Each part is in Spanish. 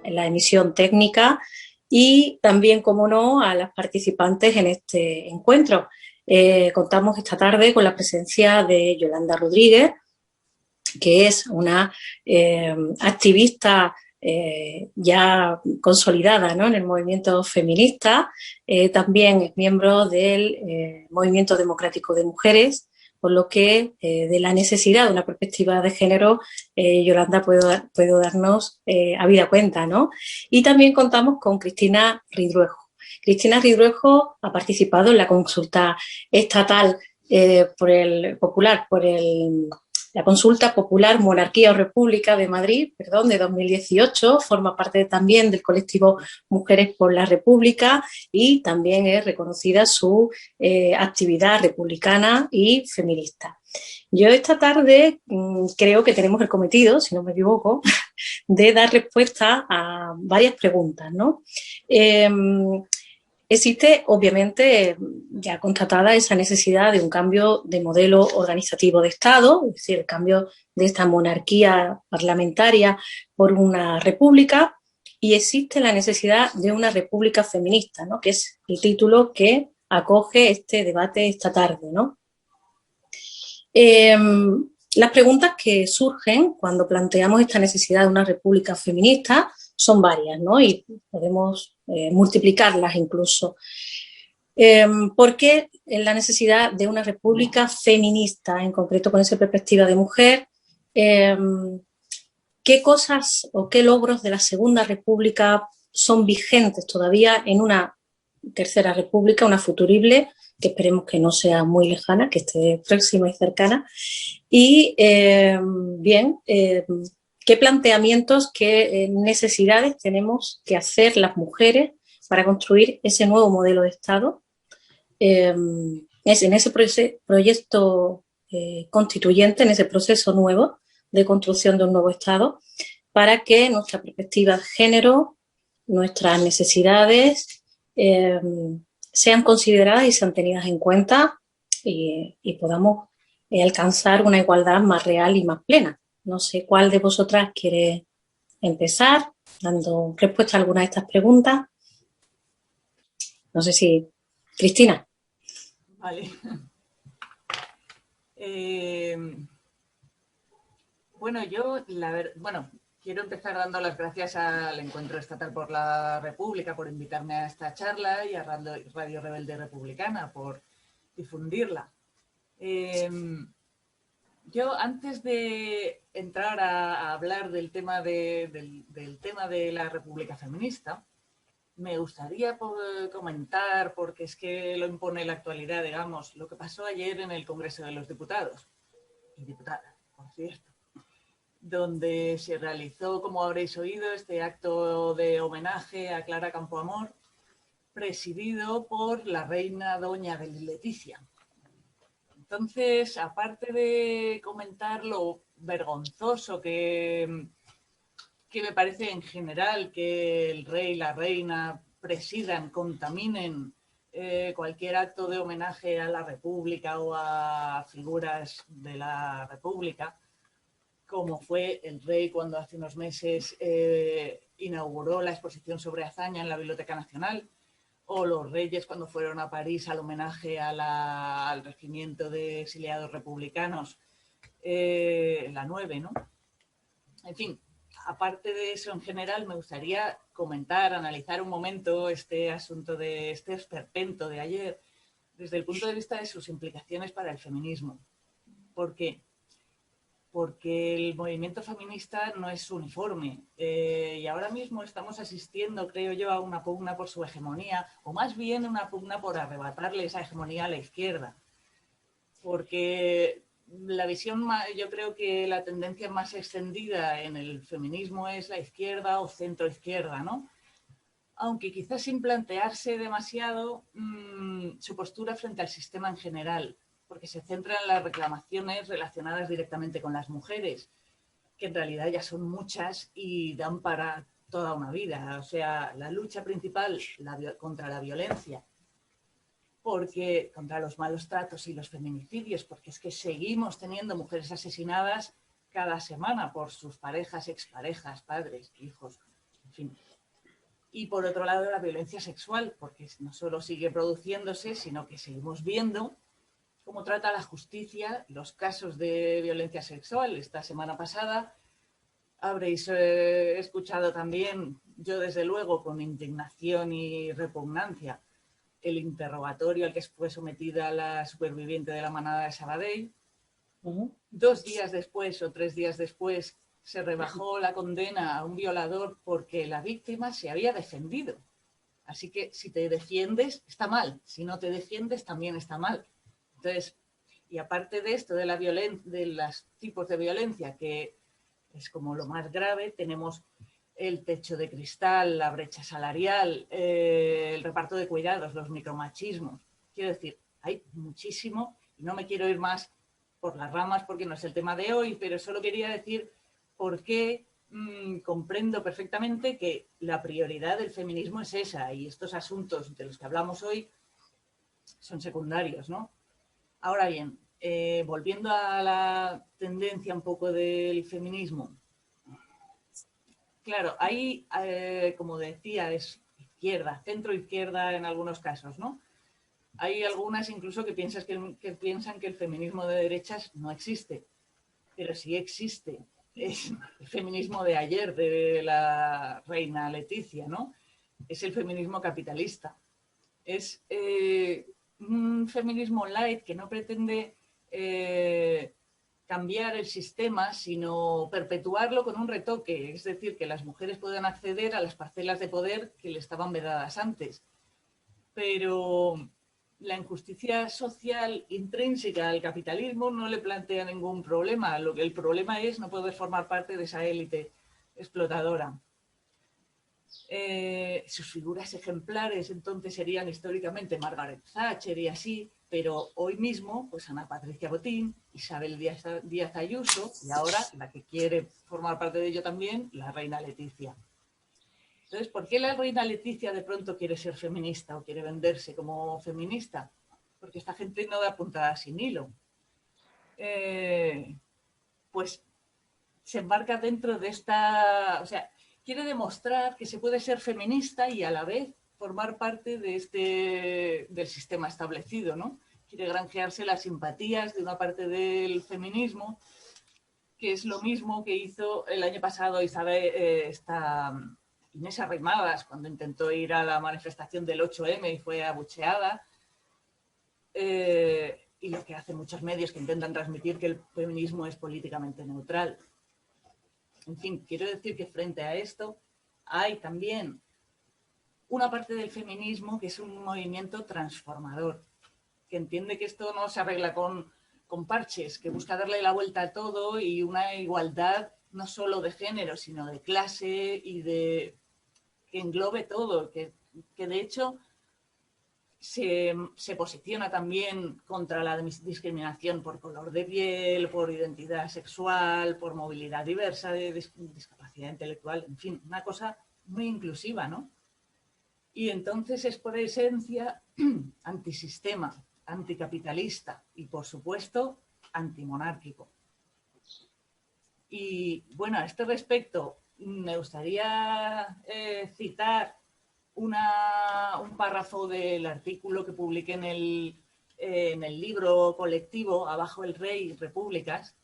en la emisión técnica y también, como no, a las participantes en este encuentro. Contamos esta tarde con la presencia de Yolanda Rodríguez, que es una activista ya consolidada, ¿no?, en el movimiento feminista. También es miembro del Movimiento Democrático de Mujeres, por lo que de la necesidad de una perspectiva de género, Yolanda puede darnos habida cuenta, ¿no? Y también contamos con Cristina Ridruejo. Cristina Ridruejo ha participado en la consulta estatal la consulta popular Monarquía o República de Madrid, de 2018, forma parte también del colectivo Mujeres por la República y también es reconocida su actividad republicana y feminista. Yo esta tarde creo que tenemos el cometido, si no me equivoco, de dar respuesta a varias preguntas, ¿no? Existe, obviamente, ya constatada esa necesidad de un cambio de modelo organizativo de Estado, es decir, el cambio de esta monarquía parlamentaria por una república, y existe la necesidad de una república feminista, ¿no?, que es el título que acoge este debate esta tarde, ¿no? Las preguntas que surgen cuando planteamos esta necesidad de una república feminista son varias, ¿no?, y podemos multiplicarlas incluso. ¿Por qué la necesidad de una república feminista, en concreto con esa perspectiva de mujer? ¿Qué cosas o qué logros de la Segunda República son vigentes todavía en una Tercera República, una futurible, que esperemos que no sea muy lejana, que esté próxima y cercana? Y, ¿qué planteamientos, qué necesidades tenemos que hacer las mujeres para construir ese nuevo modelo de Estado? Es en ese proyecto constituyente, en ese proceso nuevo de construcción de un nuevo Estado, para que nuestra perspectiva de género, nuestras necesidades sean consideradas y sean tenidas en cuenta y podamos alcanzar una igualdad más real y más plena. No sé cuál de vosotras quiere empezar dando respuesta a alguna de estas preguntas. No sé si... Cristina. Vale. Quiero empezar dando las gracias al Encuentro Estatal por la República por invitarme a esta charla y a Radio Rebelde Republicana por difundirla. Yo, antes de entrar a hablar del tema del tema de la República Feminista, me gustaría comentar, porque es que lo impone la actualidad, digamos, lo que pasó ayer en el Congreso de los Diputados y Diputadas, por cierto, donde se realizó, como habréis oído, este acto de homenaje a Clara Campoamor, presidido por la reina doña de Leticia. Entonces, aparte de comentar lo vergonzoso que me parece en general que el rey y la reina presidan, contaminen cualquier acto de homenaje a la República o a figuras de la República, como fue el rey cuando hace unos meses inauguró la exposición sobre Azaña en la Biblioteca Nacional, o los reyes cuando fueron a París al homenaje al regimiento de exiliados republicanos, la 9, ¿no? En fin, aparte de eso, en general, me gustaría comentar, analizar un momento este asunto de este esperpento de ayer desde el punto de vista de sus implicaciones para el feminismo. ¿Por qué? Porque el movimiento feminista no es uniforme y ahora mismo estamos asistiendo, creo yo, a una pugna por su hegemonía, o más bien una pugna por arrebatarle esa hegemonía a la izquierda. Porque la visión, yo creo que la tendencia más extendida en el feminismo es la izquierda o centro-izquierda, ¿no? Aunque quizás sin plantearse demasiado su postura frente al sistema en general, porque se centra en las reclamaciones relacionadas directamente con las mujeres, que en realidad ya son muchas y dan para toda una vida. O sea, la lucha principal contra la violencia, porque contra los malos tratos y los feminicidios, porque es que seguimos teniendo mujeres asesinadas cada semana por sus parejas, exparejas, padres, hijos, En fin. Y por otro lado, la violencia sexual, porque no solo sigue produciéndose, sino que seguimos viendo cómo trata la justicia los casos de violencia sexual. Esta semana pasada habréis escuchado también, yo desde luego con indignación y repugnancia, el interrogatorio al que fue sometida la superviviente de la manada de Sabadell. 2 días después o 3 días después se rebajó la condena a un violador porque la víctima se había defendido. Así que si te defiendes, está mal. Si no te defiendes, también está mal. Entonces, y aparte de esto, de la de los tipos de violencia, que es como lo más grave, tenemos el techo de cristal, la brecha salarial, el reparto de cuidados, los micromachismos. Quiero decir, hay muchísimo y no me quiero ir más por las ramas porque no es el tema de hoy, pero solo quería decir por qué comprendo perfectamente que la prioridad del feminismo es esa y estos asuntos de los que hablamos hoy son secundarios, ¿no? Ahora bien, volviendo a la tendencia un poco del feminismo, claro, ahí, como decía, es izquierda, centro-izquierda en algunos casos, ¿no? Hay algunas incluso que piensan que el feminismo de derechas no existe, pero sí existe. Es el feminismo de ayer, de la reina Leticia, ¿no? Es el feminismo capitalista. Es un feminismo light que no pretende cambiar el sistema, sino perpetuarlo con un retoque, es decir, que las mujeres puedan acceder a las parcelas de poder que le estaban vedadas antes. Pero la injusticia social intrínseca al capitalismo no le plantea ningún problema. Lo que el problema es no poder formar parte de esa élite explotadora. Sus figuras ejemplares entonces serían históricamente Margaret Thatcher y así, pero hoy mismo, pues Ana Patricia Botín, Isabel Díaz Ayuso y ahora la que quiere formar parte de ello también, la reina Leticia. Entonces, ¿por qué la reina Leticia de pronto quiere ser feminista o quiere venderse como feminista? Porque esta gente no da puntada sin hilo. Pues se embarca dentro de esta... O sea, quiere demostrar que se puede ser feminista y a la vez formar parte de del sistema establecido, ¿no? Quiere granjearse las simpatías de una parte del feminismo, que es lo mismo que hizo el año pasado Inés Arrimadas cuando intentó ir a la manifestación del 8M y fue abucheada. Y lo que hacen muchos medios que intentan transmitir que el feminismo es políticamente neutral. En fin, quiero decir que frente a esto hay también una parte del feminismo que es un movimiento transformador, que entiende que esto no se arregla con parches, que busca darle la vuelta a todo y una igualdad no solo de género, sino de clase y que englobe todo, que de hecho se posiciona también contra la discriminación por color de piel, por identidad sexual, por movilidad diversa, de discapacidad intelectual, en fin, una cosa muy inclusiva, ¿no? Y entonces es por esencia antisistema, anticapitalista y, por supuesto, antimonárquico. Y bueno, a este respecto, me gustaría citar un párrafo del artículo que publiqué en el libro colectivo Abajo el Rey, Repúblicas,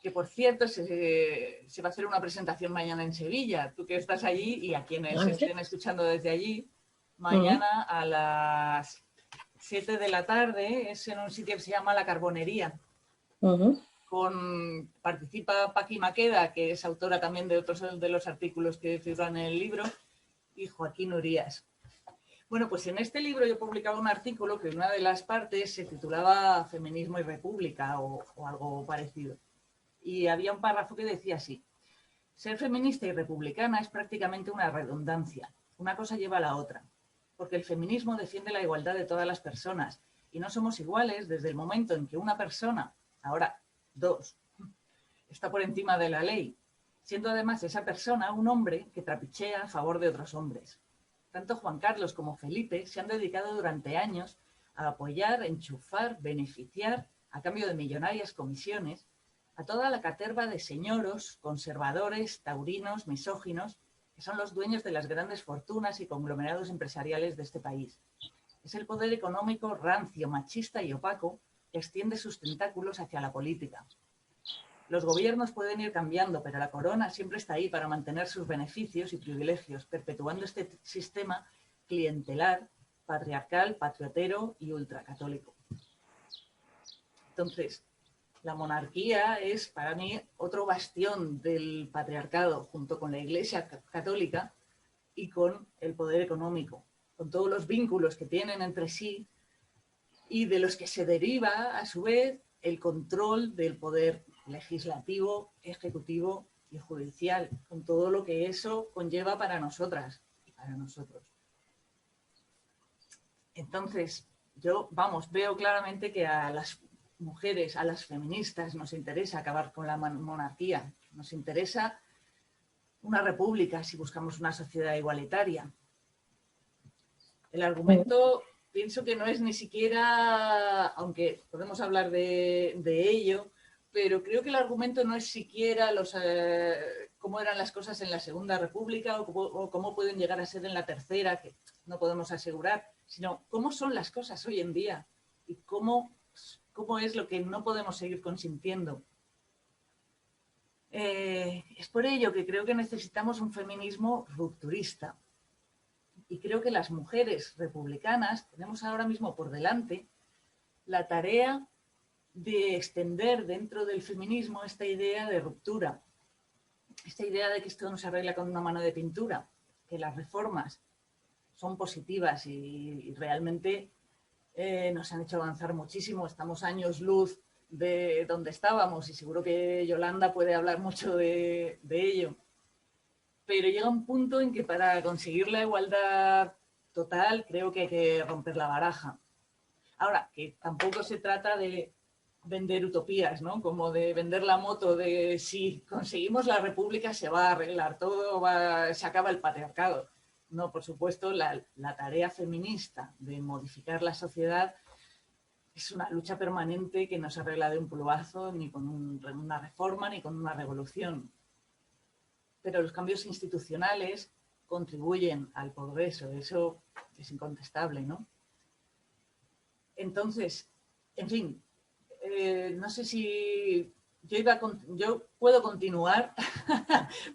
que por cierto se va a hacer una presentación mañana en Sevilla. Tú que estás allí y a quienes estén escuchando desde allí, mañana a las 7 de la tarde, es en un sitio que se llama La Carbonería. Participa Paqui Maqueda, que es autora también de otros de los artículos que figuran en el libro, y Joaquín Urías. Bueno, pues en este libro yo publicaba un artículo que en una de las partes se titulaba Feminismo y República o algo parecido. Y había un párrafo que decía así: ser feminista y republicana es prácticamente una redundancia. Una cosa lleva a la otra, porque el feminismo defiende la igualdad de todas las personas y no somos iguales desde el momento en que una persona, ahora dos, está por encima de la ley, siendo además esa persona un hombre que trapichea a favor de otros hombres. Tanto Juan Carlos como Felipe se han dedicado durante años a apoyar, enchufar, beneficiar, a cambio de millonarias comisiones, a toda la caterva de señoros, conservadores, taurinos, misóginos, que son los dueños de las grandes fortunas y conglomerados empresariales de este país. Es el poder económico rancio, machista y opaco que extiende sus tentáculos hacia la política. Los gobiernos pueden ir cambiando, pero la corona siempre está ahí para mantener sus beneficios y privilegios, perpetuando este sistema clientelar, patriarcal, patriotero y ultracatólico. Entonces, la monarquía es para mí otro bastión del patriarcado, junto con la Iglesia católica y con el poder económico, con todos los vínculos que tienen entre sí y de los que se deriva, a su vez, el control del poder legislativo, ejecutivo y judicial, con todo lo que eso conlleva para nosotras y para nosotros. Entonces, yo, veo claramente que a las mujeres, a las feministas, nos interesa acabar con la monarquía, nos interesa una república si buscamos una sociedad igualitaria. El argumento, pienso que no es ni siquiera, aunque podemos hablar de ello, pero creo que el argumento no es siquiera cómo eran las cosas en la Segunda República o cómo pueden llegar a ser en la Tercera, que no podemos asegurar, sino cómo son las cosas hoy en día y cómo es lo que no podemos seguir consintiendo. Es por ello que creo que necesitamos un feminismo rupturista. Y creo que las mujeres republicanas tenemos ahora mismo por delante la tarea de extender dentro del feminismo esta idea de ruptura, esta idea de que esto no se arregla con una mano de pintura, que las reformas son positivas y realmente nos han hecho avanzar muchísimo. Estamos años luz de donde estábamos y seguro que Yolanda puede hablar mucho de ello. Pero llega un punto en que para conseguir la igualdad total creo que hay que romper la baraja. Ahora, que tampoco se trata de vender utopías, ¿no? Como de vender la moto de si conseguimos la república se va a arreglar todo, se acaba el patriarcado. No, por supuesto, la tarea feminista de modificar la sociedad es una lucha permanente que no se arregla de un plumazo, ni con una reforma, ni con una revolución. Pero los cambios institucionales contribuyen al progreso, eso es incontestable, ¿no? Entonces, en fin, no sé si yo puedo continuar,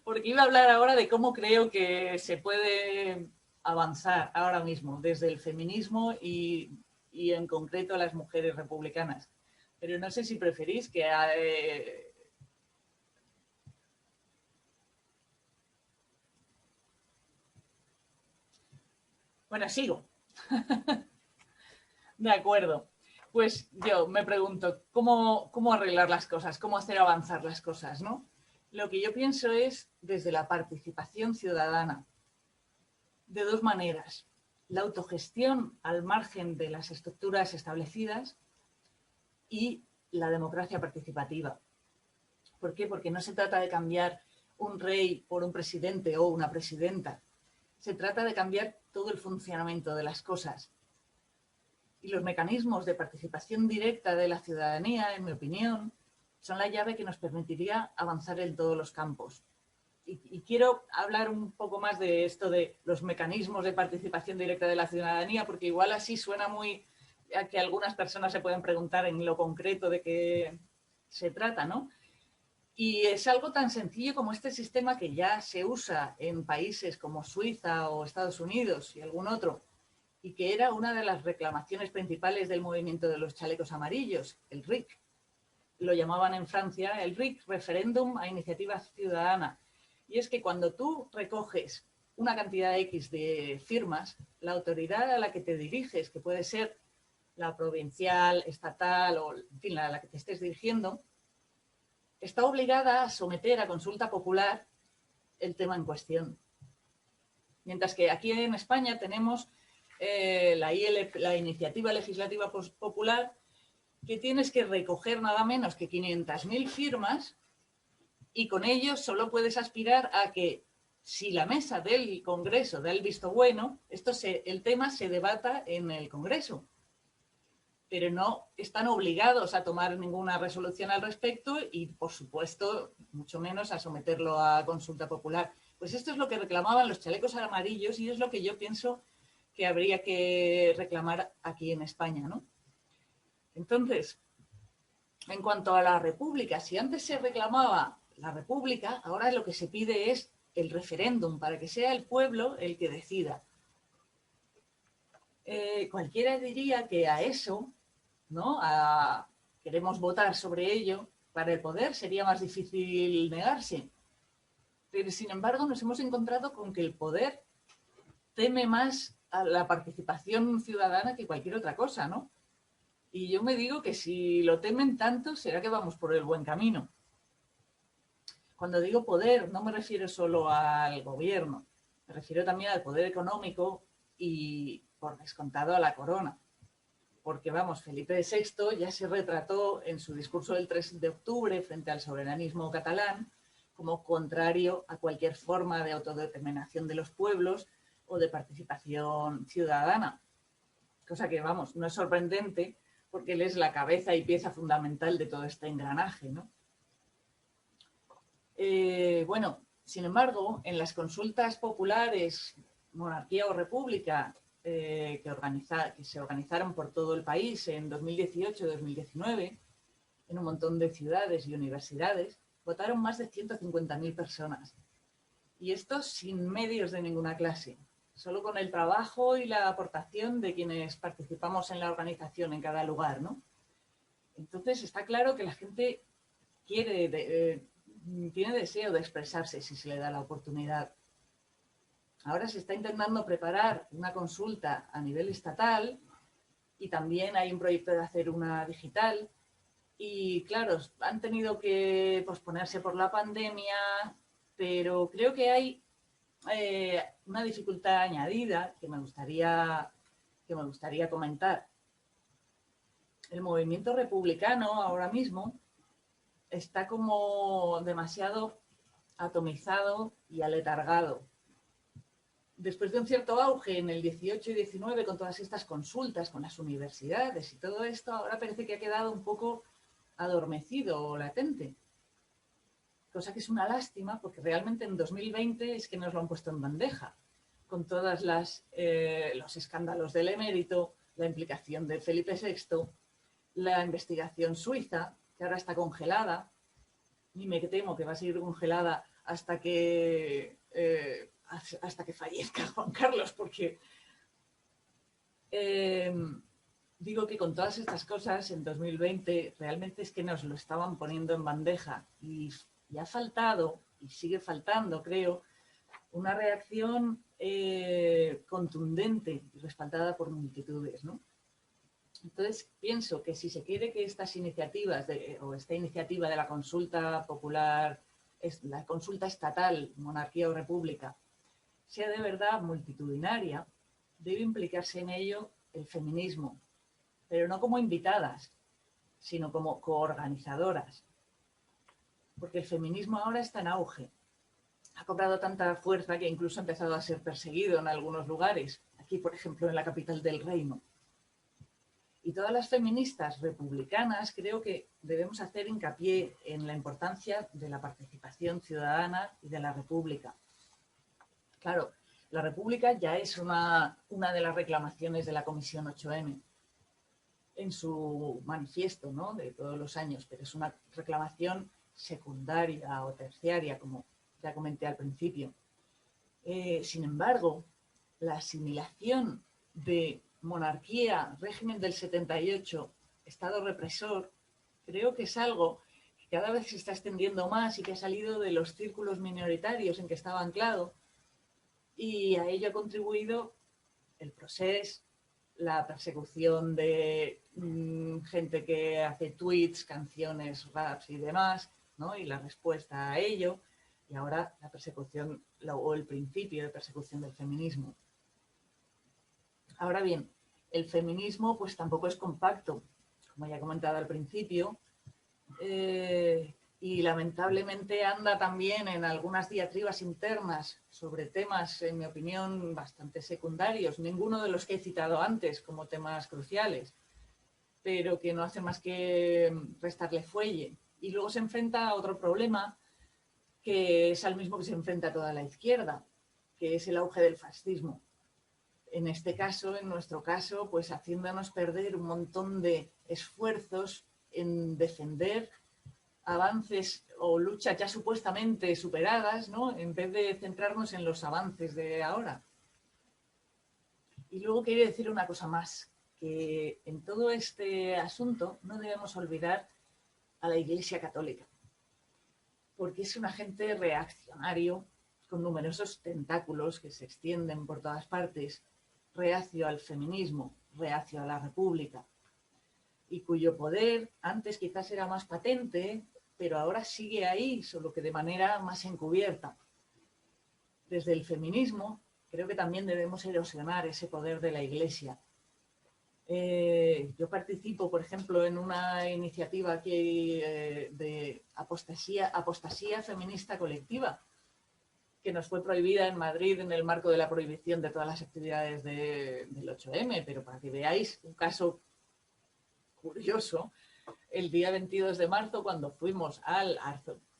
porque iba a hablar ahora de cómo creo que se puede avanzar ahora mismo desde el feminismo y en concreto a las mujeres republicanas. Pero no sé si preferís que... Bueno, sigo. De acuerdo. Pues yo me pregunto, ¿cómo arreglar las cosas? ¿Cómo hacer avanzar las cosas, ¿no? Lo que yo pienso es desde la participación ciudadana, de dos maneras. La autogestión al margen de las estructuras establecidas y la democracia participativa. ¿Por qué? Porque no se trata de cambiar un rey por un presidente o una presidenta. Se trata de cambiar todo el funcionamiento de las cosas. Y los mecanismos de participación directa de la ciudadanía, en mi opinión, son la llave que nos permitiría avanzar en todos los campos. Y quiero hablar un poco más de esto de los mecanismos de participación directa de la ciudadanía, porque igual así suena muy a que algunas personas se pueden preguntar en lo concreto de qué se trata, ¿no? Y es algo tan sencillo como este sistema que ya se usa en países como Suiza o Estados Unidos y algún otro, y que era una de las reclamaciones principales del movimiento de los chalecos amarillos, el RIC. Lo llamaban en Francia el RIC, Referéndum a Iniciativa Ciudadana. Y es que cuando tú recoges una cantidad X de firmas, la autoridad a la que te diriges, que puede ser la provincial, estatal o, en fin, a la que te estés dirigiendo, está obligada a someter a consulta popular el tema en cuestión. Mientras que aquí en España tenemos la Iniciativa Legislativa Popular, que tienes que recoger nada menos que 500.000 firmas y con ello solo puedes aspirar a que si la mesa del Congreso da el visto bueno, el tema se debata en el Congreso. pero no están obligados a tomar ninguna resolución al respecto y, por supuesto, mucho menos a someterlo a consulta popular. Pues esto es lo que reclamaban los chalecos amarillos y es lo que yo pienso que habría que reclamar aquí en España, ¿no? Entonces, en cuanto a la República, si antes se reclamaba la República, ahora lo que se pide es el referéndum para que sea el pueblo el que decida. Cualquiera diría que a eso, ¿no? Queremos votar sobre ello, para el poder sería más difícil negarse. Pero sin embargo nos hemos encontrado con que el poder teme más a la participación ciudadana que cualquier otra cosa, ¿no? Y yo me digo que si lo temen tanto, será que vamos por el buen camino. Cuando digo poder, no me refiero solo al gobierno, me refiero también al poder económico y, por descontado, a la corona. Porque, vamos, Felipe VI ya se retrató en su discurso del 3 de octubre frente al soberanismo catalán como contrario a cualquier forma de autodeterminación de los pueblos o de participación ciudadana. Cosa que, vamos, no es sorprendente porque él es la cabeza y pieza fundamental de todo este engranaje, ¿no? Bueno, sin embargo, en las consultas populares, monarquía o república, que se organizaron por todo el país en 2018 y 2019, en un montón de ciudades y universidades, votaron más de 150.000 personas. Y esto sin medios de ninguna clase, solo con el trabajo y la aportación de quienes participamos en la organización en cada lugar, ¿no? Entonces está claro que la gente tiene deseo de expresarse si se le da la oportunidad. Ahora se está intentando preparar una consulta a nivel estatal y también hay un proyecto de hacer una digital. Y claro, han tenido que posponerse por la pandemia, pero creo que hay una dificultad añadida que me gustaría comentar. El movimiento republicano ahora mismo está como demasiado atomizado y aletargado. Después de un cierto auge en el 18 y 19 con todas estas consultas con las universidades y todo esto, ahora parece que ha quedado un poco adormecido o latente. Cosa que es una lástima porque realmente en 2020 es que nos lo han puesto en bandeja, con todos los escándalos del emérito, la implicación de Felipe VI, la investigación suiza, que ahora está congelada, y me temo que va a seguir congelada hasta que fallezca Juan Carlos, porque digo que con todas estas cosas en 2020 realmente es que nos lo estaban poniendo en bandeja y ha faltado, y sigue faltando, creo, una reacción contundente y respaldada por multitudes, ¿no? Entonces, pienso que si se quiere que estas iniciativas o esta iniciativa de la consulta popular, la consulta estatal, monarquía o república, sea de verdad multitudinaria, debe implicarse en ello el feminismo, pero no como invitadas, sino como coorganizadoras. Porque el feminismo ahora está en auge. Ha cobrado tanta fuerza que incluso ha empezado a ser perseguido en algunos lugares. Aquí, por ejemplo, en la capital del reino. Y todas las feministas republicanas creo que debemos hacer hincapié en la importancia de la participación ciudadana y de la república. Claro, la república ya es una de las reclamaciones de la Comisión 8M en su manifiesto, ¿no?, de todos los años, pero es una reclamación secundaria o terciaria, como ya comenté al principio. Sin embargo, la asimilación de monarquía, régimen del 78, Estado represor, creo que es algo que cada vez se está extendiendo más y que ha salido de los círculos minoritarios en que estaba anclado, y a ello ha contribuido el procés, la persecución de gente que hace tweets, canciones, raps y demás, ¿no?, y la respuesta a ello, y ahora la persecución o el principio de persecución del feminismo. Ahora bien, el feminismo pues tampoco es compacto, como ya he comentado al principio, y lamentablemente anda también en algunas diatribas internas sobre temas, en mi opinión, bastante secundarios, ninguno de los que he citado antes como temas cruciales. pero que no hace más que restarle fuelle. Y luego se enfrenta a otro problema, que es al mismo que se enfrenta toda la izquierda, que es el auge del fascismo. En este caso, en nuestro caso, pues haciéndonos perder un montón de esfuerzos en defender avances o luchas ya supuestamente superadas, ¿no? En vez de centrarnos en los avances de ahora. Y luego quería decir una cosa más, que en todo este asunto no debemos olvidar a la Iglesia Católica, porque es un agente reaccionario con numerosos tentáculos que se extienden por todas partes, reacio al feminismo, reacio a la República, y cuyo poder antes quizás era más patente, pero ahora sigue ahí, solo que de manera más encubierta. Desde el feminismo creo que también debemos erosionar ese poder de la Iglesia. Yo participo, por ejemplo, en una iniciativa aquí de apostasía feminista colectiva, que nos fue prohibida en Madrid en el marco de la prohibición de todas las actividades del 8M, pero para que veáis un caso curioso, el día 22 de marzo, cuando fuimos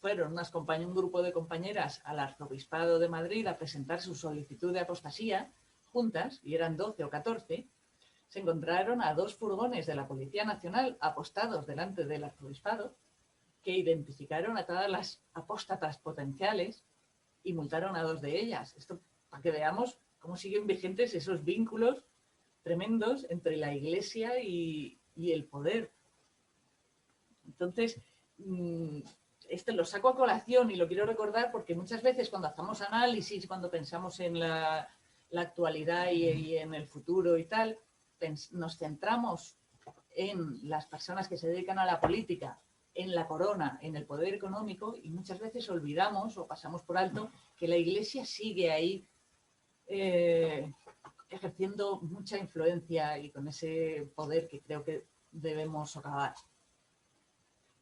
fueron un grupo de compañeras al Arzobispado de Madrid a presentar su solicitud de apostasía juntas, y eran 12 o 14, se encontraron a 2 furgones de la Policía Nacional apostados delante del Arzobispado, que identificaron a todas las apóstatas potenciales y multaron a 2 de ellas. Esto para que veamos cómo siguen vigentes esos vínculos tremendos entre la Iglesia y el poder. Entonces, esto lo saco a colación y lo quiero recordar porque muchas veces cuando hacemos análisis, cuando pensamos en la actualidad y en el futuro y tal, nos centramos en las personas que se dedican a la política, en la corona, en el poder económico, y muchas veces olvidamos o pasamos por alto que la Iglesia sigue ahí ejerciendo mucha influencia y con ese poder que creo que debemos socavar.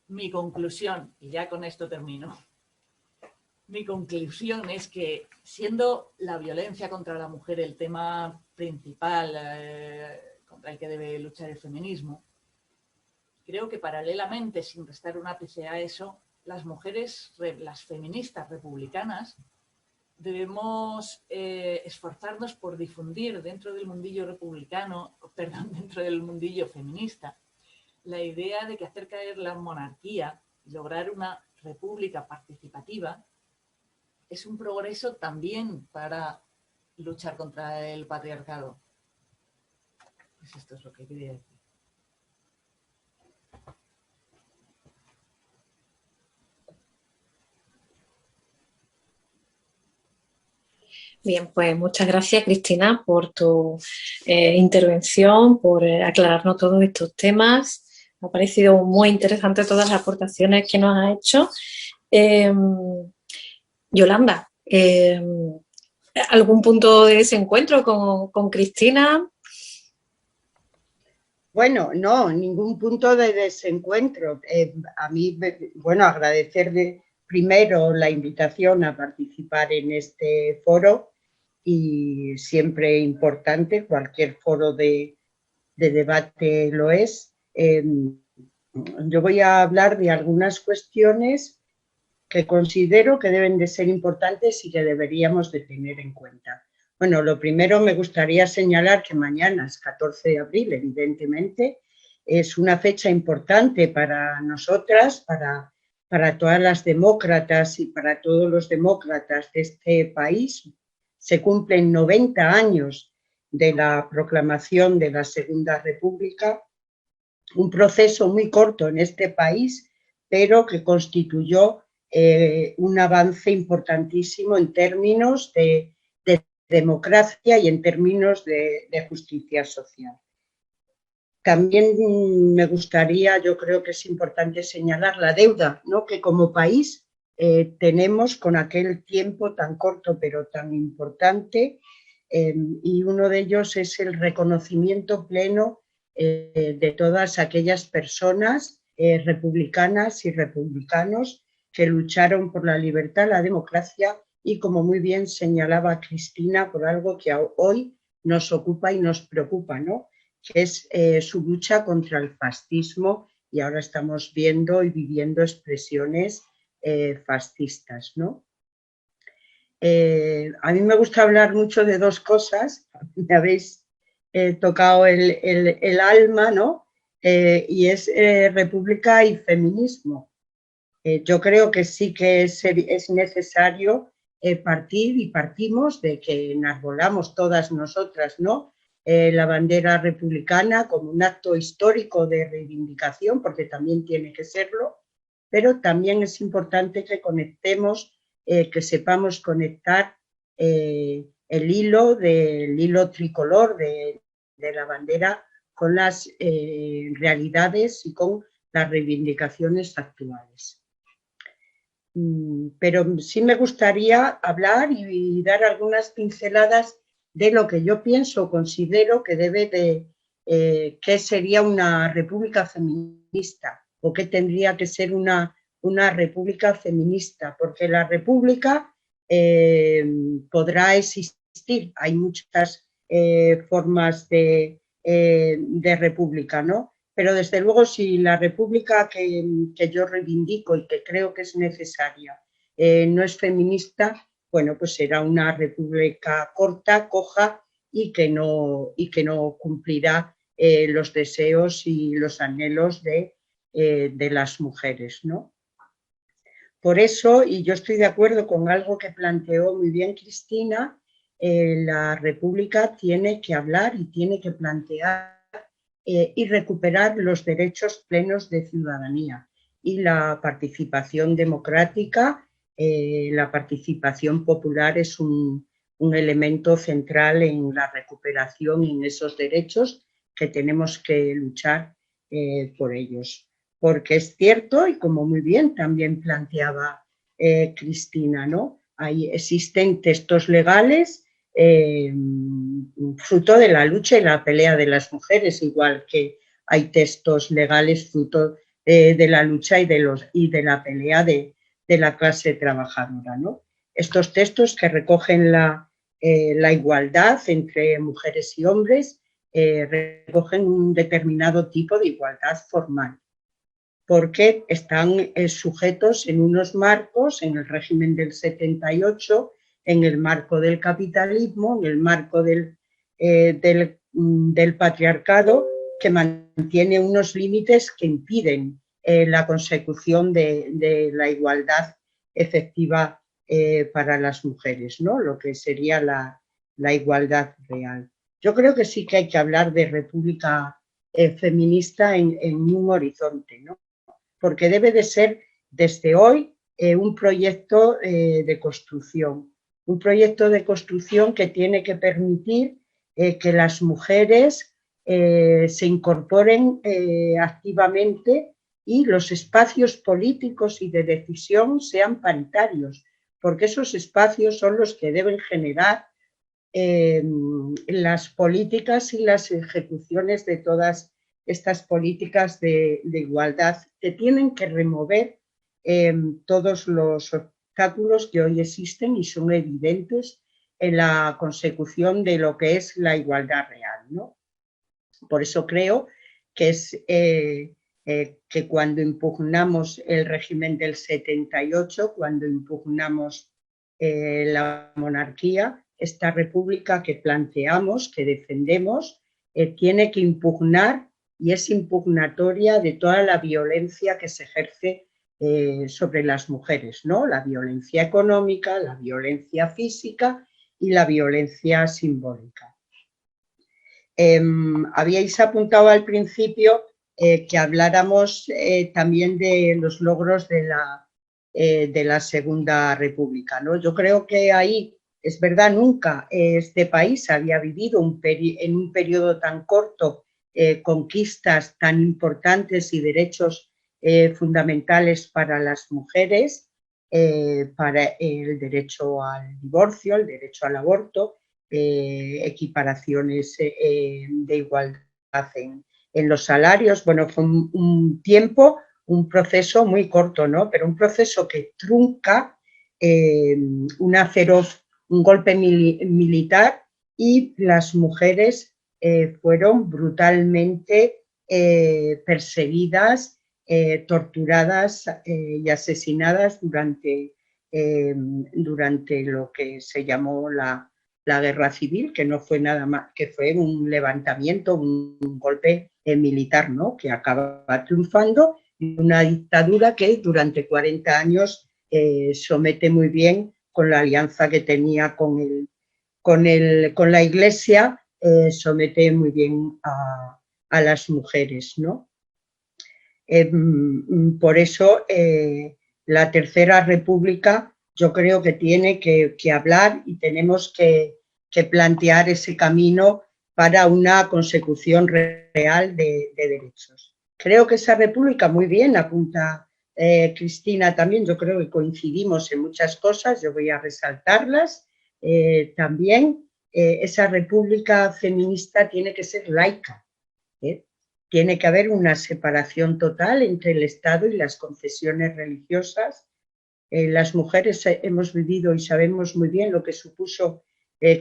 Mi conclusión, y ya con esto termino, mi conclusión es que siendo la violencia contra la mujer el tema principal contra el que debe luchar el feminismo, creo que paralelamente, sin restar un ápice a eso, las mujeres, las feministas republicanas, debemos esforzarnos por difundir dentro del mundillo republicano, dentro del mundillo feminista, la idea de que hacer caer la monarquía y lograr una república participativa es un progreso también para luchar contra el patriarcado. Pues esto es lo que quería decir. Bien, pues muchas gracias, Cristina, por tu intervención, por aclararnos todos estos temas. Me ha parecido muy interesante todas las aportaciones que nos has hecho. Yolanda, ¿algún punto de desencuentro con Cristina? Bueno, no, ningún punto de desencuentro. A mí, bueno, agradecerle primero la invitación a participar en este foro, y siempre importante, cualquier foro de debate lo es. Yo voy a hablar de algunas cuestiones que considero que deben de ser importantes y que deberíamos de tener en cuenta. Bueno, lo primero me gustaría señalar que mañana es 14 de abril, evidentemente, es una fecha importante para nosotras, para todas las demócratas y para todos los demócratas de este país. Se cumplen 90 años de la proclamación de la Segunda República, un proceso muy corto en este país, pero que constituyó un avance importantísimo en términos de democracia y en términos de justicia social. También me gustaría, yo creo que es importante señalar la deuda, ¿no?, que como país tenemos con aquel tiempo tan corto pero tan importante, y uno de ellos es el reconocimiento pleno de todas aquellas personas republicanas y republicanos que lucharon por la libertad, la democracia y, como muy bien señalaba Cristina, por algo que hoy nos ocupa y nos preocupa, ¿no?, que es su lucha contra el fascismo, y ahora estamos viendo y viviendo expresiones fascistas, ¿no? A mí me gusta hablar mucho de dos cosas, me habéis tocado el alma, ¿no? Y es república y feminismo. Yo creo que sí que es necesario partir, y partimos de que enarbolamos todas nosotras, ¿no? La bandera republicana como un acto histórico de reivindicación, porque también tiene que serlo, pero también es importante que conectemos, que sepamos conectar el hilo tricolor de la bandera con las realidades y con las reivindicaciones actuales. Pero sí me gustaría hablar y dar algunas pinceladas de lo que yo pienso o considero que debe de, qué sería una república feminista o qué tendría que ser una república feminista, porque la república podrá existir, hay muchas formas de república, ¿no? Pero desde luego si la república que yo reivindico y que creo que es necesaria no es feminista, bueno, pues será una república corta, coja y que no cumplirá los deseos y los anhelos de las mujeres, ¿no? Por eso, y yo estoy de acuerdo con algo que planteó muy bien Cristina, la república tiene que hablar y tiene que plantear y recuperar los derechos plenos de ciudadanía y la participación democrática, la participación popular es un elemento central en la recuperación en esos derechos que tenemos que luchar por ellos. Porque es cierto, y como muy bien también planteaba Cristina, ¿no? Existen textos legales fruto de la lucha y la pelea de las mujeres, igual que hay textos legales fruto de la lucha y de la pelea de la clase trabajadora, ¿no? Estos textos que recogen la igualdad entre mujeres y hombres recogen un determinado tipo de igualdad formal, porque están sujetos en unos marcos, en el régimen del 78, en el marco del capitalismo, en el marco del patriarcado, que mantiene unos límites que impiden la consecución de la igualdad efectiva para las mujeres, ¿no? Lo que sería la igualdad real. Yo creo que sí que hay que hablar de república feminista en un horizonte, ¿no? Porque debe de ser desde hoy un proyecto de construcción. Un proyecto de construcción que tiene que permitir que las mujeres se incorporen activamente y los espacios políticos y de decisión sean paritarios, porque esos espacios son los que deben generar las políticas y las ejecuciones de todas estas políticas de igualdad, que tienen que remover todos los obstáculos que hoy existen y son evidentes en la consecución de lo que es la igualdad real, ¿no? Por eso creo que es que cuando impugnamos el régimen del 78, cuando impugnamos la monarquía, esta república que planteamos, que defendemos, tiene que impugnar y es impugnatoria de toda la violencia que se ejerce sobre las mujeres, ¿no? La violencia económica, la violencia física y la violencia simbólica. Habíais apuntado al principio que habláramos también de los logros de la Segunda República, ¿no? Yo creo que ahí, es verdad, nunca este país había vivido en un periodo tan corto conquistas tan importantes y derechos fundamentales para las mujeres, para el derecho al divorcio, el derecho al aborto, equiparaciones de igualdad en los salarios. Bueno, fue un tiempo, un proceso muy corto, ¿no? Pero un proceso que trunca un golpe militar y las mujeres fueron brutalmente perseguidas, torturadas y asesinadas durante lo que se llamó la guerra civil, que no fue nada más, que fue un levantamiento, un golpe militar, ¿no?, que acaba triunfando, y una dictadura que durante 40 años somete muy bien, con la alianza que tenía con la Iglesia, somete muy bien a las mujeres, ¿no? Por eso la Tercera República yo creo que tiene que hablar, y tenemos que plantear ese camino para una consecución real de derechos. Creo que esa república, muy bien, apunta Cristina también, yo creo que coincidimos en muchas cosas, yo voy a resaltarlas también. Esa república feminista tiene que ser laica, tiene que haber una separación total entre el Estado y las confesiones religiosas. Las mujeres hemos vivido y sabemos muy bien lo que supuso,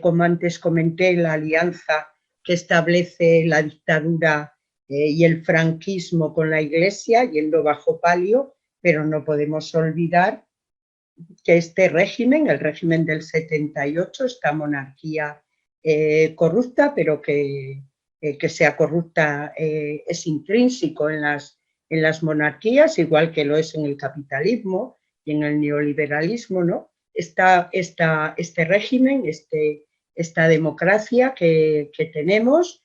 como antes comenté, la alianza que establece la dictadura y el franquismo con la Iglesia, yendo bajo palio, pero no podemos olvidar que este régimen, el régimen del 78, esta monarquía corrupta, pero que sea corrupta es intrínseco en las monarquías, igual que lo es en el capitalismo y en el neoliberalismo, ¿no? Este régimen, esta democracia que tenemos,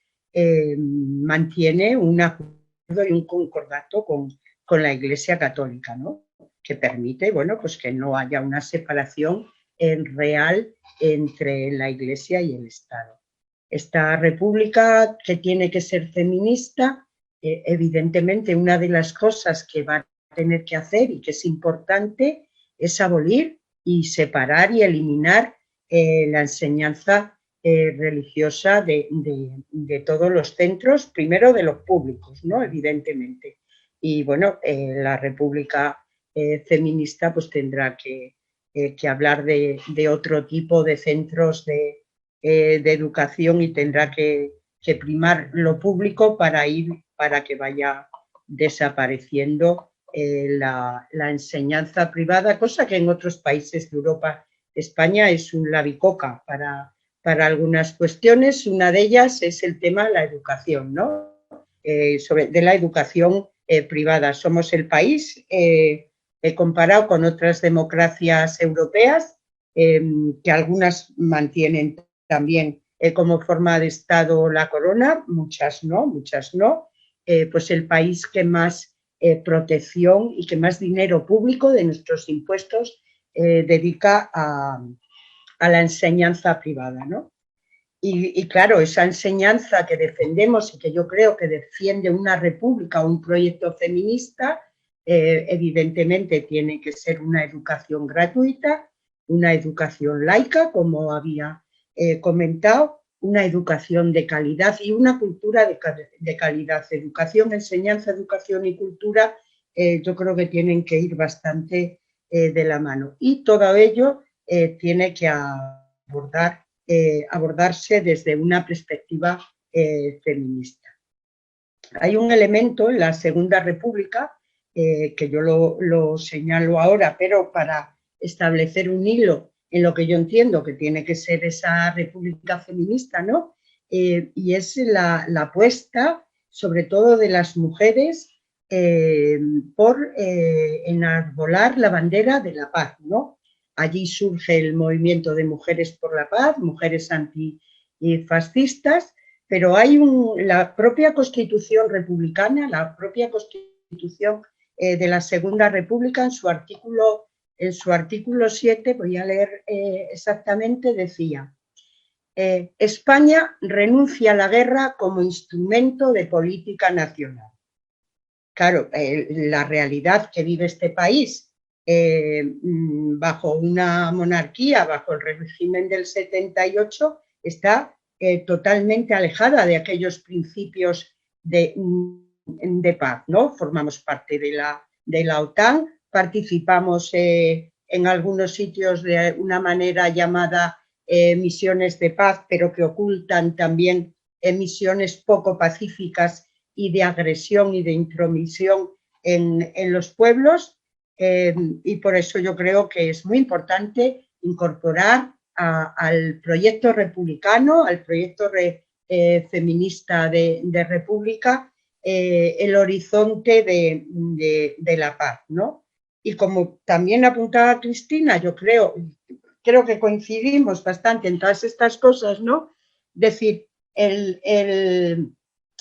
mantiene un acuerdo y un concordato con la Iglesia Católica, ¿no?, que permite, bueno, pues que no haya una separación real entre la Iglesia y el Estado. Esta república, que tiene que ser feminista, evidentemente una de las cosas que va a tener que hacer y que es importante es abolir y separar y eliminar la enseñanza religiosa de todos los centros, primero de los públicos, ¿no?, evidentemente. Y bueno, la república feminista pues tendrá que hablar de otro tipo de centros de educación, y tendrá que primar lo público para que vaya desapareciendo la enseñanza privada, cosa que en otros países de Europa, España es un labicoca para algunas cuestiones. Una de ellas es el tema de la educación, ¿no? De la educación privada. Somos el país, comparado con otras democracias europeas, que algunas mantienen también como forma de Estado la corona, muchas no, pues el país que más protección y que más dinero público de nuestros impuestos dedica a la enseñanza privada, ¿no? Y claro, esa enseñanza que defendemos y que yo creo que defiende una república o un proyecto feminista, evidentemente tiene que ser una educación gratuita, una educación laica, como había comentado, una educación de calidad y una cultura de calidad. Educación, enseñanza, educación y cultura, yo creo que tienen que ir bastante de la mano. Y todo ello tiene que abordarse desde una perspectiva feminista. Hay un elemento en la Segunda República que yo lo señalo ahora, pero para establecer un hilo en lo que yo entiendo que tiene que ser esa república feminista, ¿no? Y es la apuesta, sobre todo de las mujeres, por enarbolar la bandera de la paz, ¿no? Allí surge el movimiento de Mujeres por la Paz, mujeres antifascistas, pero hay la propia Constitución republicana, la propia Constitución de la Segunda República, en su artículo 7, voy a leer exactamente, decía: España renuncia a la guerra como instrumento de política nacional. Claro, la realidad que vive este país bajo una monarquía, bajo el régimen del 78, está totalmente alejada de aquellos principios de paz, ¿no? Formamos parte de la OTAN, participamos en algunos sitios de una manera llamada misiones de paz, pero que ocultan también emisiones poco pacíficas y de agresión y de intromisión en los pueblos, y por eso yo creo que es muy importante incorporar al proyecto republicano, al proyecto feminista de República, el horizonte de la paz, ¿no? Y como también apuntaba Cristina, yo creo que coincidimos bastante en todas estas cosas, ¿no? Es decir,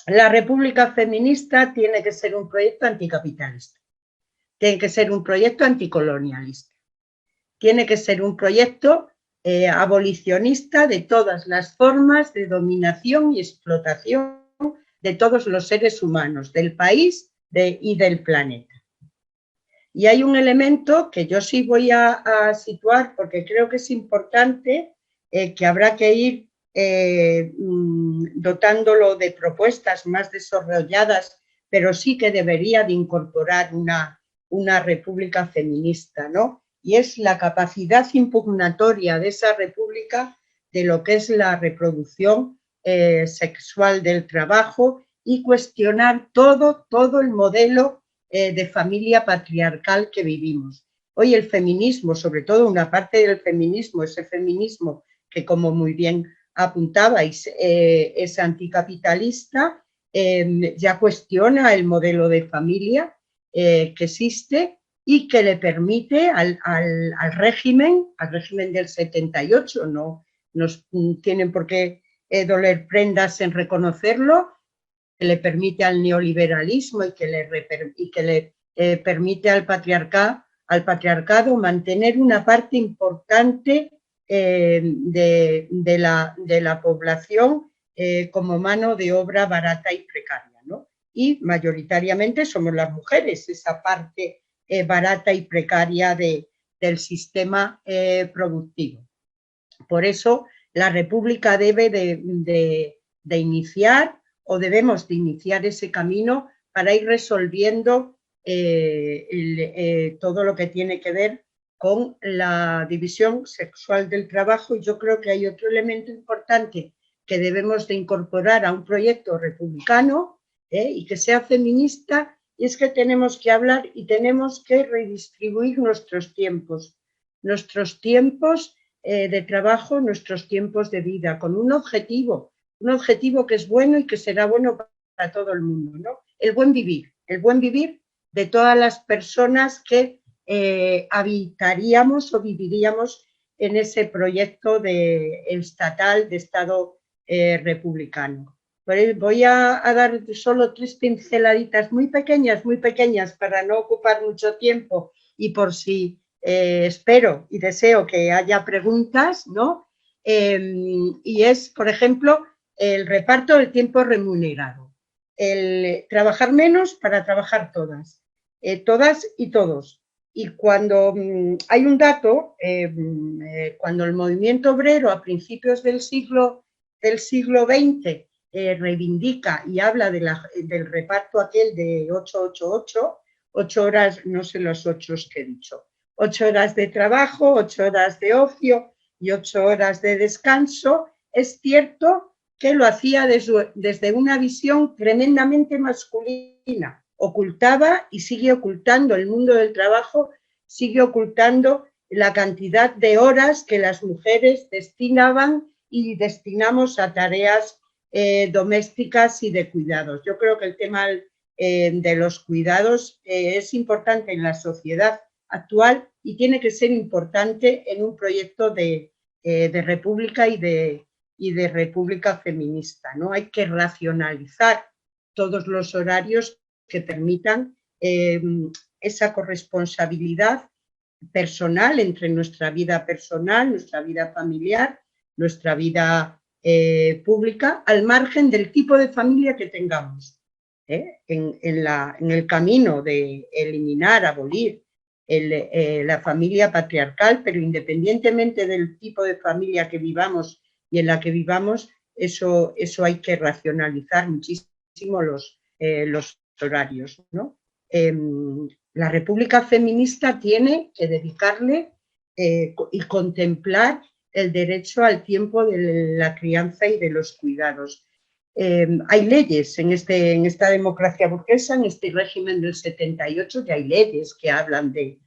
la República Feminista tiene que ser un proyecto anticapitalista, tiene que ser un proyecto anticolonialista, tiene que ser un proyecto abolicionista de todas las formas de dominación y explotación de todos los seres humanos, del país y del planeta. Y hay un elemento que yo sí voy a situar porque creo que es importante, que habrá que ir dotándolo de propuestas más desarrolladas, pero sí que debería de incorporar una república feminista, ¿no? Y es la capacidad impugnatoria de esa república de lo que es la reproducción sexual del trabajo y cuestionar todo el modelo de familia patriarcal que vivimos. Hoy el feminismo, sobre todo una parte del feminismo, ese feminismo que, como muy bien apuntabais, es anticapitalista, ya cuestiona el modelo de familia que existe y que le permite al régimen del 78, no nos tienen por qué doler prendas en reconocerlo, que le permite al neoliberalismo y que le permite al patriarcado mantener una parte importante de la población como mano de obra barata y precaria, ¿no? Y mayoritariamente somos las mujeres esa parte barata y precaria del sistema productivo. Por eso la República debe de iniciar, o debemos de iniciar ese camino para ir resolviendo todo lo que tiene que ver con la división sexual del trabajo. Y yo creo que hay otro elemento importante que debemos de incorporar a un proyecto republicano y que sea feminista, y es que tenemos que hablar y tenemos que redistribuir nuestros tiempos de trabajo, nuestros tiempos de vida, con un objetivo que es bueno y que será bueno para todo el mundo, ¿no? El buen vivir de todas las personas que habitaríamos o viviríamos en ese proyecto estatal de Estado republicano. Voy a dar solo 3 pinceladitas muy pequeñas para no ocupar mucho tiempo y por si espero y deseo que haya preguntas, ¿no? Y es, por ejemplo, el reparto del tiempo remunerado, el trabajar menos para trabajar todas y todos. Y cuando hay un dato, cuando el movimiento obrero a principios del siglo XX reivindica y habla del reparto aquel de 8-8-8, 8 horas, no sé los 8 que he dicho, 8 horas de trabajo, 8 horas de ocio y 8 horas de descanso, es cierto que lo hacía desde una visión tremendamente masculina. Ocultaba y sigue ocultando el mundo del trabajo, sigue ocultando la cantidad de horas que las mujeres destinaban y destinamos a tareas domésticas y de cuidados. Yo creo que el tema de los cuidados es importante en la sociedad actual y tiene que ser importante en un proyecto de república y de república feminista, ¿no? Hay que racionalizar todos los horarios que permitan esa corresponsabilidad personal entre nuestra vida personal, nuestra vida familiar, nuestra vida pública, al margen del tipo de familia que tengamos. En el camino de eliminar, abolir la familia patriarcal, pero independientemente del tipo de familia que vivamos y en la que vivamos, eso hay que racionalizar muchísimo los horarios, ¿no? La República Feminista tiene que dedicarle y contemplar el derecho al tiempo de la crianza y de los cuidados. hay leyes en esta democracia burguesa, en este régimen del 78, que hay leyes que hablan de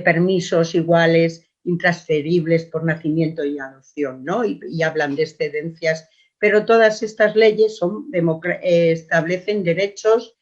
permisos iguales, intransferibles por nacimiento y adopción, ¿no? Y hablan de excedencias, pero todas estas leyes establecen derechos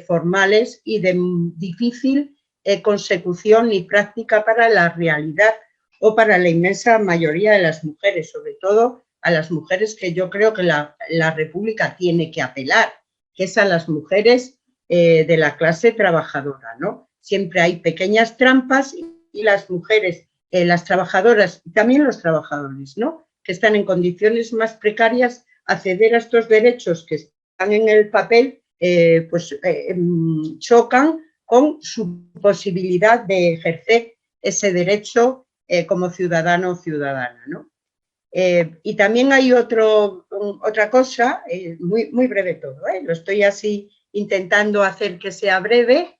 formales y de difícil consecución y práctica para la realidad o para la inmensa mayoría de las mujeres, sobre todo a las mujeres que yo creo que la República tiene que apelar, que es a las mujeres de la clase trabajadora, ¿no? Siempre hay pequeñas trampas y las mujeres, las trabajadoras y también los trabajadores, ¿no? Que están en condiciones más precarias, acceder a estos derechos que están en el papel, chocan con su posibilidad de ejercer ese derecho como ciudadano o ciudadana, ¿no? Y también hay otra cosa, muy breve todo, lo estoy así intentando hacer que sea breve.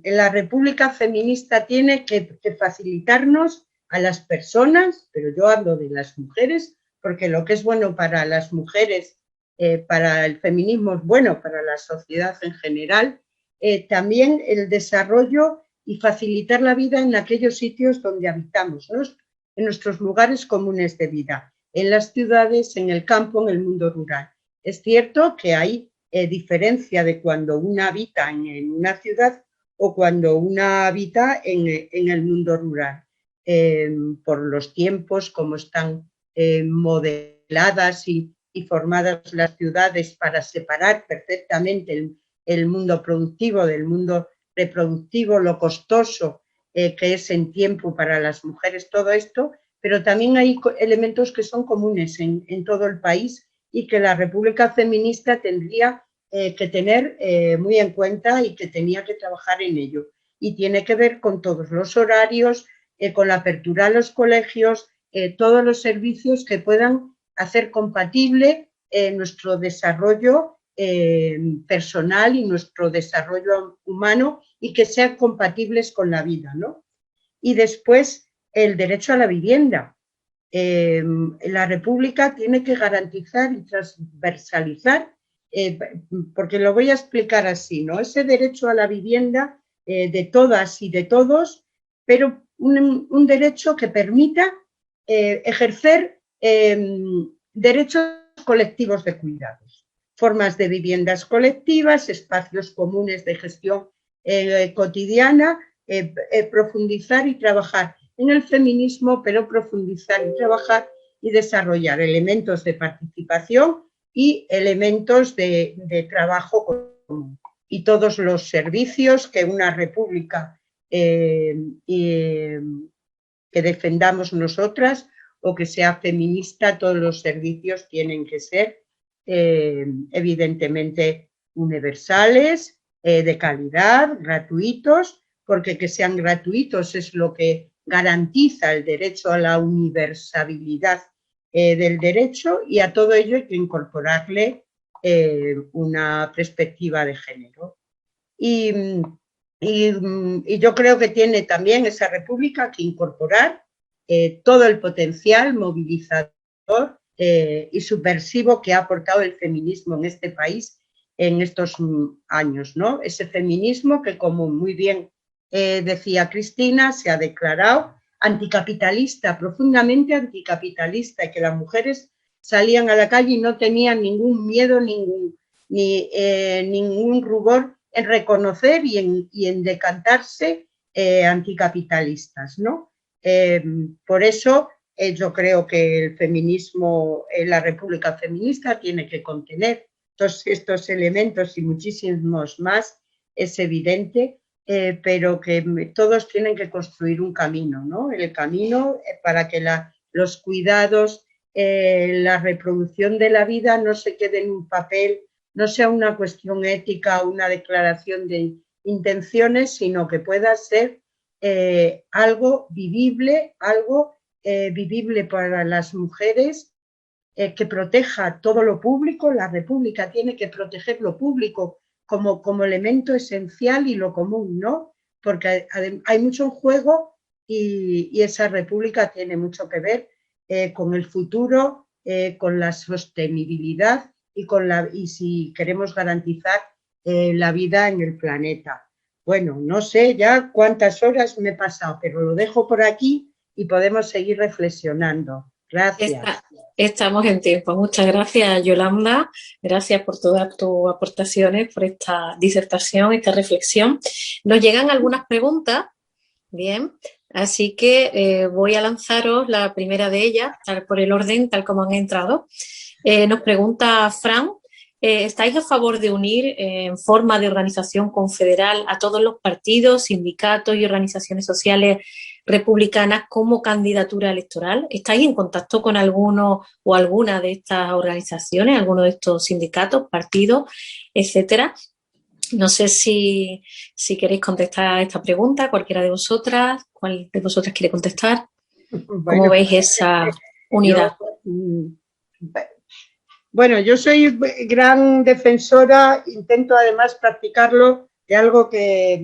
La República Feminista tiene que facilitarnos a las personas, pero yo hablo de las mujeres, porque lo que es bueno para las mujeres, para el feminismo es bueno para la sociedad en general, también el desarrollo y facilitar la vida en aquellos sitios donde habitamos, ¿no? En nuestros lugares comunes de vida, en las ciudades, en el campo, en el mundo rural. Es cierto que hay diferencia de cuando una habita en una ciudad o cuando una habita en el mundo rural, por los tiempos, como están modeladas y formadas las ciudades para separar perfectamente el mundo productivo del mundo reproductivo, lo costoso que es en tiempo para las mujeres todo esto, pero también hay elementos que son comunes en todo el país y que la República Feminista tendría que tener muy en cuenta y que tenía que trabajar en ello. Y tiene que ver con todos los horarios, con la apertura a los colegios, todos los servicios que puedan hacer compatible nuestro desarrollo personal y nuestro desarrollo humano y que sean compatibles con la vida, ¿no? Y después el derecho a la vivienda. La República tiene que garantizar y transversalizar, porque lo voy a explicar así, ¿no? Ese derecho a la vivienda de todas y de todos, pero un derecho que permita ejercer derechos colectivos de cuidados, formas de viviendas colectivas, espacios comunes de gestión cotidiana, profundizar y trabajar en el feminismo, pero profundizar y trabajar y desarrollar elementos de participación y elementos de trabajo común. Y todos los servicios que una república que defendamos nosotras o que sea feminista, todos los servicios tienen que ser evidentemente universales, de calidad, gratuitos, porque que sean gratuitos es lo que garantiza el derecho a la universalidad del derecho, y a todo ello hay que incorporarle una perspectiva de género. Y yo creo que tiene también esa república que incorporar todo el potencial movilizador y subversivo que ha aportado el feminismo en este país en estos años, ¿no? Ese feminismo que, como muy bien decía Cristina, se ha declarado anticapitalista, profundamente anticapitalista, y que las mujeres salían a la calle y no tenían ningún miedo, ningún rubor en reconocer y en decantarse anticapitalistas, ¿no? Por eso yo creo que el feminismo, la República Feminista tiene que contener todos estos elementos y muchísimos más, es evidente, pero que todos tienen que construir un camino, ¿no? El camino para que los cuidados, la reproducción de la vida no se quede en un papel, no sea una cuestión ética o una declaración de intenciones, sino que pueda ser algo vivible para las mujeres, que proteja todo lo público. La República tiene que proteger lo público como elemento esencial y lo común, ¿no? Porque hay mucho en juego y esa república tiene mucho que ver con el futuro, con la sostenibilidad y si queremos garantizar la vida en el planeta. Bueno, no sé ya cuántas horas me he pasado, pero lo dejo por aquí y podemos seguir reflexionando. Gracias. Estamos en tiempo. Muchas gracias, Yolanda. Gracias por todas tus aportaciones, por esta disertación, esta reflexión. Nos llegan algunas preguntas. Bien, así que voy a lanzaros la primera de ellas, tal por el orden, tal como han entrado. Nos pregunta Fran, ¿estáis a favor de unir en forma de organización confederal a todos los partidos, sindicatos y organizaciones sociales republicanas como candidatura electoral? ¿Estáis en contacto con alguno o alguna de estas organizaciones, alguno de estos sindicatos, partidos, etcétera? No sé si queréis contestar a esta pregunta, cualquiera de vosotras. ¿Cuál de vosotras quiere contestar? ¿Cómo Bueno, veis esa unidad? Bueno, yo soy gran defensora, intento además practicarlo, de algo que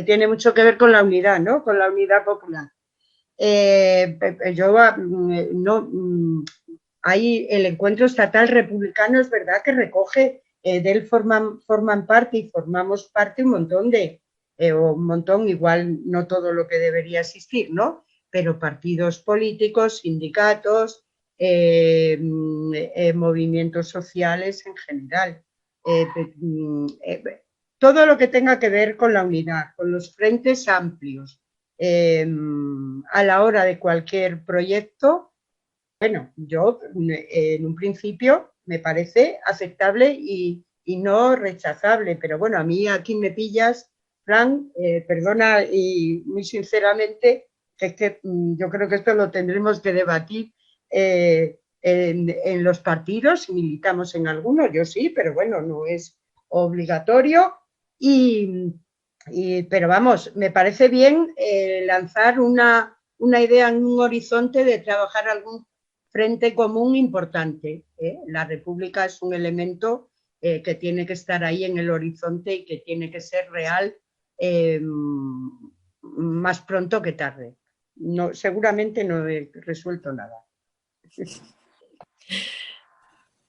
tiene mucho que ver con la unidad, ¿no? Con la unidad popular. Hay el encuentro estatal republicano, es verdad que recoge, de él forman parte y formamos parte un montón, igual no todo lo que debería existir, ¿no? Pero partidos políticos, sindicatos, movimientos sociales en general. Todo lo que tenga que ver con la unidad, con los frentes amplios, a la hora de cualquier proyecto. Bueno, yo en un principio me parece aceptable y no rechazable, pero bueno, a mí aquí me pillas, Fran, perdona y muy sinceramente, que es que yo creo que esto lo tendremos que debatir en los partidos, si militamos en alguno, yo sí, pero bueno, no es obligatorio pero vamos, me parece bien lanzar una idea en un horizonte de trabajar algún frente común importante. La República es un elemento que tiene que estar ahí en el horizonte y que tiene que ser real más pronto que tarde. No, seguramente no he resuelto nada.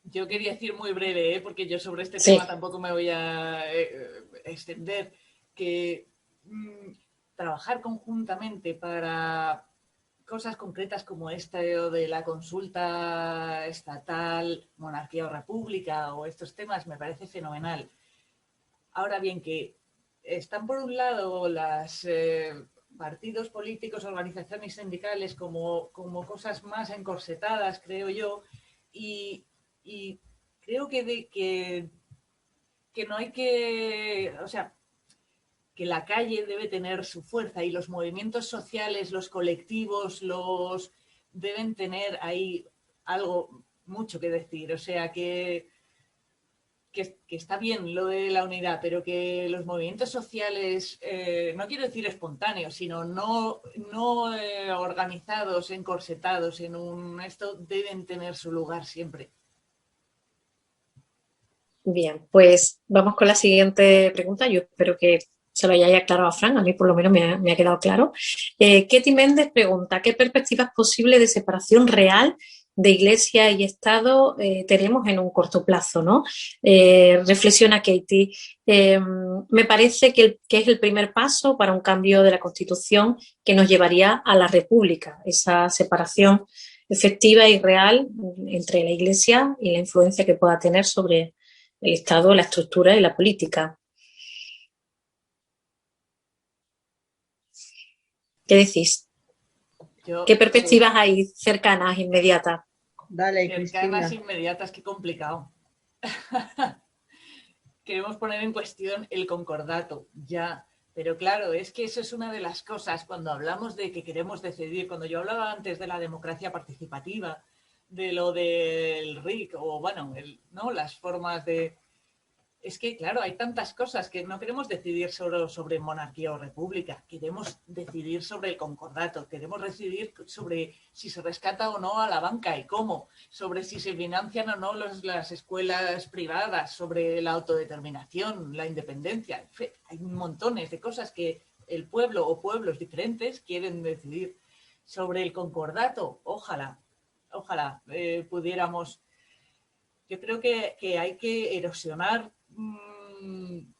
Yo quería decir muy breve, porque yo sobre este Sí. tema tampoco me voy a extender, que trabajar conjuntamente para cosas concretas como este o de la consulta estatal, monarquía o república o estos temas me parece fenomenal. Ahora bien, que están por un lado los partidos políticos, organizaciones sindicales como cosas más encorsetadas, creo yo, y creo que no hay que, o sea, que la calle debe tener su fuerza y los movimientos sociales, los colectivos, deben tener ahí algo mucho que decir. O sea, que está bien lo de la unidad, pero que los movimientos sociales, no quiero decir espontáneos, sino no organizados, encorsetados esto, deben tener su lugar siempre. Bien, pues vamos con la siguiente pregunta. Yo espero que se lo hayáis aclarado a Fran, a mí por lo menos me ha quedado claro. Ketty Méndez pregunta, ¿qué perspectivas posibles de separación real de Iglesia y Estado tenemos en un corto plazo, ¿no? Reflexiona Katie. Me parece que es el primer paso para un cambio de la Constitución que nos llevaría a la República, esa separación efectiva y real entre la Iglesia y la influencia que pueda tener sobre el Estado, la estructura y la política. ¿Qué decís? ¿Qué perspectivas hay cercanas, inmediatas? Dale, cercanas, Cristina. inmediatas, qué complicado. Queremos poner en cuestión el concordato, ya. Pero claro, es que eso es una de las cosas cuando hablamos de que queremos decidir. Cuando yo hablaba antes de la democracia participativa, de lo del RIC, o bueno, ¿no? Las formas de... Es que, claro, hay tantas cosas que no queremos decidir sobre monarquía o república, queremos decidir sobre el concordato, queremos decidir sobre si se rescata o no a la banca y cómo, sobre si se financian o no las escuelas privadas, sobre la autodeterminación, la independencia. Hay montones de cosas que el pueblo o pueblos diferentes quieren decidir sobre el concordato. Ojalá pudiéramos. Yo creo que hay que erosionar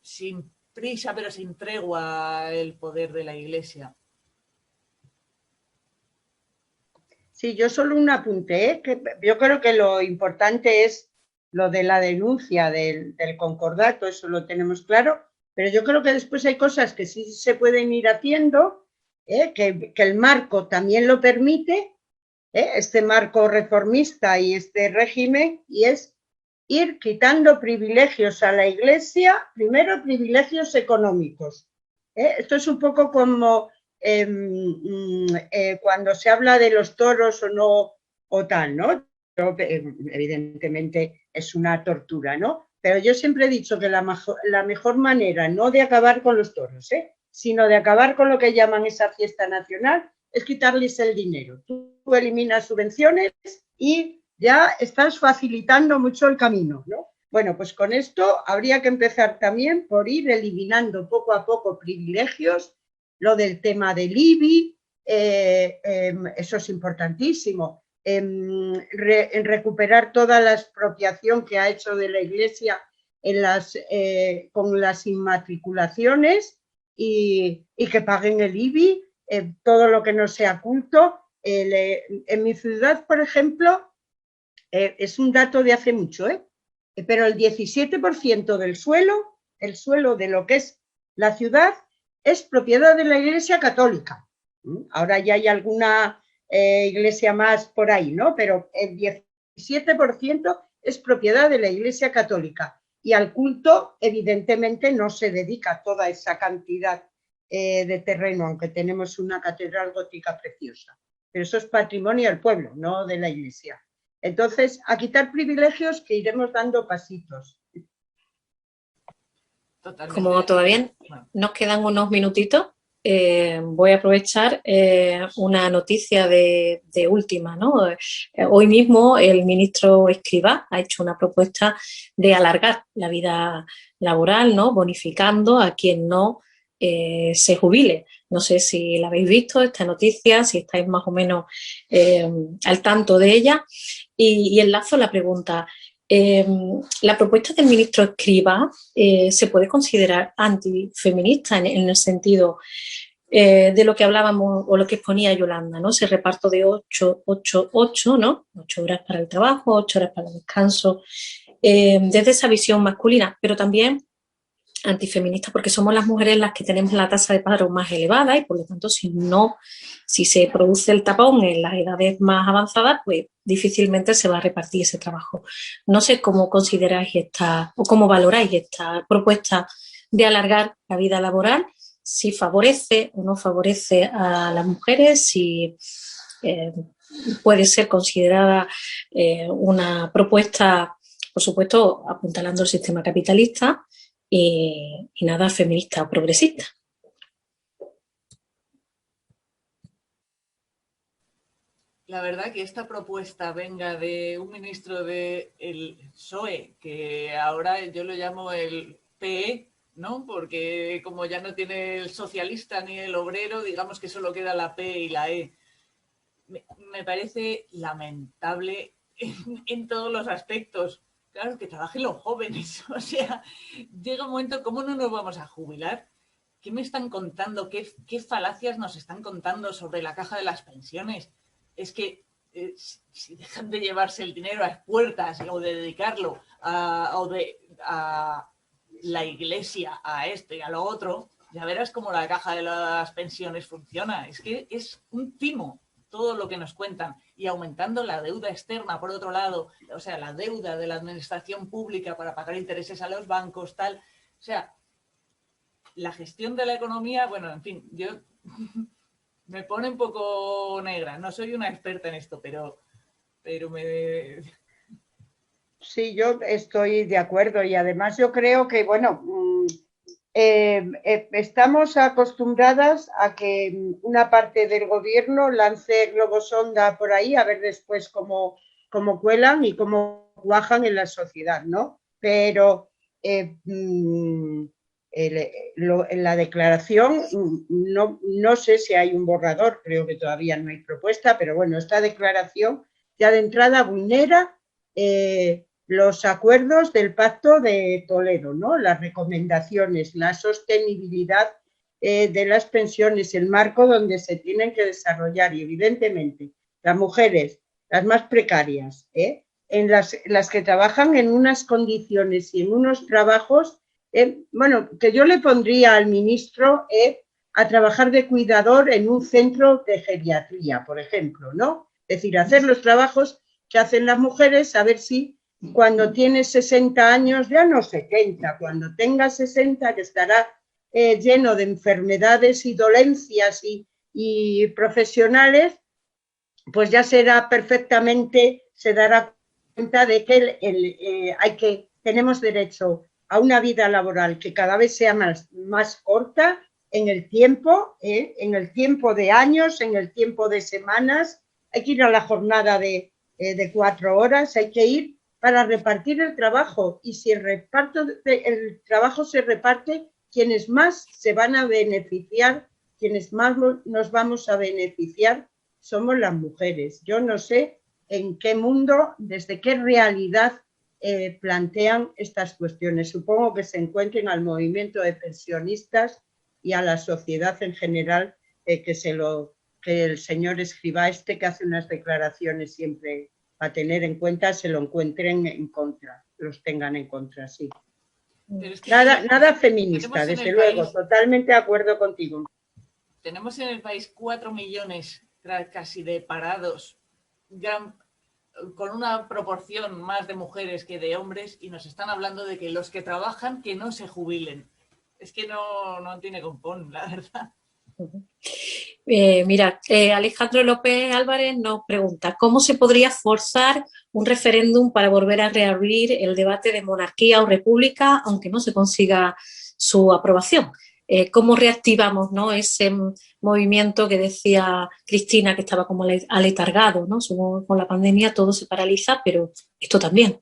sin prisa pero sin tregua el poder de la Iglesia. Sí, yo solo un apunte, que yo creo que lo importante es lo de la denuncia del concordato, eso lo tenemos claro, pero yo creo que después hay cosas que sí se pueden ir haciendo, que el marco también lo permite, este marco reformista y este régimen, y es ir quitando privilegios a la Iglesia, primero privilegios económicos. Esto es un poco como cuando se habla de los toros o no, o tal, ¿no? Evidentemente es una tortura, ¿no? Pero yo siempre he dicho que la mejor manera, no de acabar con los toros, sino de acabar con lo que llaman esa fiesta nacional, es quitarles el dinero. Tú eliminas subvenciones y ya estás facilitando mucho el camino, ¿no? Bueno, pues con esto habría que empezar también por ir eliminando poco a poco privilegios, lo del tema del IBI, eso es importantísimo, en recuperar toda la expropiación que ha hecho de la Iglesia con las inmatriculaciones y que paguen el IBI, todo lo que no sea culto. En mi ciudad, por ejemplo, es un dato de hace mucho, pero el 17% del suelo, el suelo de lo que es la ciudad, es propiedad de la Iglesia Católica. Ahora ya hay alguna iglesia más por ahí, ¿no? Pero el 17% es propiedad de la Iglesia Católica. Y al culto, evidentemente, no se dedica toda esa cantidad de terreno, aunque tenemos una catedral gótica preciosa. Pero eso es patrimonio del pueblo, no de la Iglesia. Entonces, a quitar privilegios que iremos dando pasitos. Totalmente. Como todavía nos quedan unos minutitos, voy a aprovechar una noticia de última, ¿no? Hoy mismo el ministro Escrivá ha hecho una propuesta de alargar la vida laboral, ¿no? Bonificando a quien no se jubile. No sé si la habéis visto, esta noticia, si estáis más o menos al tanto de ella. Y enlazo la pregunta. La propuesta del ministro Escrivá se puede considerar antifeminista en el sentido de lo que hablábamos o lo que exponía Yolanda, ¿no? Ese reparto de 8-8-8, ¿no? 8 horas para el trabajo, 8 horas para el descanso, desde esa visión masculina, pero también antifeminista porque somos las mujeres las que tenemos la tasa de paro más elevada y por lo tanto si se produce el tapón en las edades más avanzadas, pues difícilmente se va a repartir ese trabajo. No sé cómo consideráis o cómo valoráis esta propuesta de alargar la vida laboral, si favorece o no favorece a las mujeres, si puede ser considerada una propuesta, por supuesto, apuntalando el sistema capitalista y nada feminista o progresista. La verdad que esta propuesta venga de un ministro del PSOE, que ahora yo lo llamo el PE, ¿no? Porque como ya no tiene el socialista ni el obrero, digamos que solo queda la P y la E. Me parece lamentable en todos los aspectos. Claro, que trabajen los jóvenes. O sea, llega un momento, ¿cómo no nos vamos a jubilar? ¿Qué me están contando? ¿Qué falacias nos están contando sobre la caja de las pensiones? Es que si dejan de llevarse el dinero a expuertas o de dedicarlo a la Iglesia, a esto y a lo otro, ya verás cómo la caja de las pensiones funciona. Es que es un timo todo lo que nos cuentan, y aumentando la deuda externa, por otro lado, o sea, la deuda de la administración pública para pagar intereses a los bancos, tal. O sea, la gestión de la economía, bueno, en fin, yo me pone un poco negra. No soy una experta en esto, pero me... Sí, yo estoy de acuerdo y además yo creo que, bueno, estamos acostumbradas a que una parte del gobierno lance globos sonda por ahí a ver después cómo cuelan y cómo cuajan en la sociedad, ¿no? Pero En la declaración, no sé si hay un borrador, creo que todavía no hay propuesta, pero bueno, esta declaración ya de entrada vulnera los acuerdos del Pacto de Toledo, ¿no? Las recomendaciones, la sostenibilidad de las pensiones, el marco donde se tienen que desarrollar, y evidentemente las mujeres, las más precarias, en las que trabajan en unas condiciones y en unos trabajos, bueno, que yo le pondría al ministro a trabajar de cuidador en un centro de geriatría, por ejemplo, ¿no? Es decir, hacer los trabajos que hacen las mujeres, a ver si cuando tiene 60 años, ya no 70, cuando tenga 60, que estará lleno de enfermedades y dolencias y profesionales, pues ya será perfectamente, se dará cuenta de que tenemos derecho a una vida laboral que cada vez sea más corta en el tiempo de años, en el tiempo de semanas. Hay que ir a la jornada de 4 horas, hay que ir para repartir el trabajo, y si el trabajo se reparte, quienes más se van a beneficiar, quienes más nos vamos a beneficiar, somos las mujeres. Yo no sé en qué mundo, desde qué realidad plantean estas cuestiones. Supongo que se encuentren al movimiento de pensionistas y a la sociedad en general, que el señor Escrivá, que hace unas declaraciones siempre a tener en cuenta, se lo encuentren en contra, los tengan en contra, sí. Es que nada feminista, desde luego, totalmente de acuerdo contigo. Tenemos en el país 4 millones casi de parados, con una proporción más de mujeres que de hombres, y nos están hablando de que los que trabajan, que no se jubilen. Es que no tiene compón, la verdad. Mira, Alejandro López Álvarez nos pregunta, ¿cómo se podría forzar un referéndum para volver a reabrir el debate de monarquía o república, aunque no se consiga su aprobación? ¿Cómo reactivamos, ¿no?, ese movimiento que decía Cristina, que estaba como aletargado, ¿no? Con la pandemia todo se paraliza, pero esto también.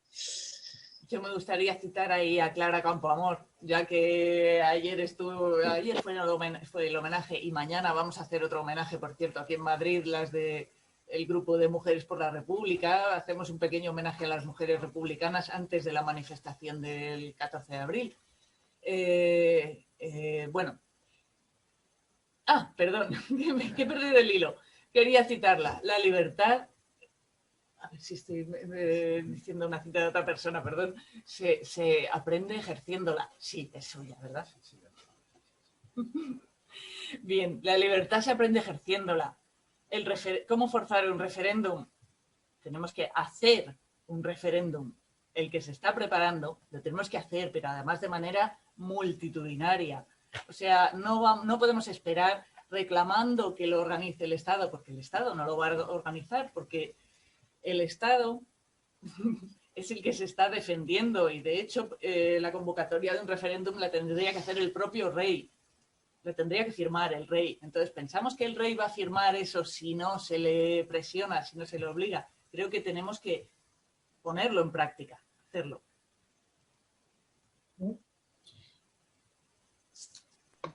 Yo me gustaría citar ahí a Clara Campoamor, ya que ayer fue el homenaje, y mañana vamos a hacer otro homenaje, por cierto, aquí en Madrid, las de el grupo de Mujeres por la República. Hacemos un pequeño homenaje a las mujeres republicanas antes de la manifestación del 14 de abril. Bueno. Perdón, que he perdido el hilo. Quería citarla. La libertad, a ver si estoy diciendo una cita de otra persona, perdón, se aprende ejerciéndola. Sí, es suya, ¿verdad? Sí. Bien, la libertad se aprende ejerciéndola. ¿Cómo forzar un referéndum? Tenemos que hacer un referéndum. El que se está preparando lo tenemos que hacer, pero además de manera multitudinaria. O sea, no podemos esperar reclamando que lo organice el Estado, porque el Estado no lo va a organizar, porque el Estado es el que se está defendiendo, y de hecho la convocatoria de un referéndum la tendría que hacer el propio rey, la tendría que firmar el rey. Entonces, ¿pensamos que el rey va a firmar eso si no se le presiona, si no se le obliga? Creo que tenemos que ponerlo en práctica, hacerlo.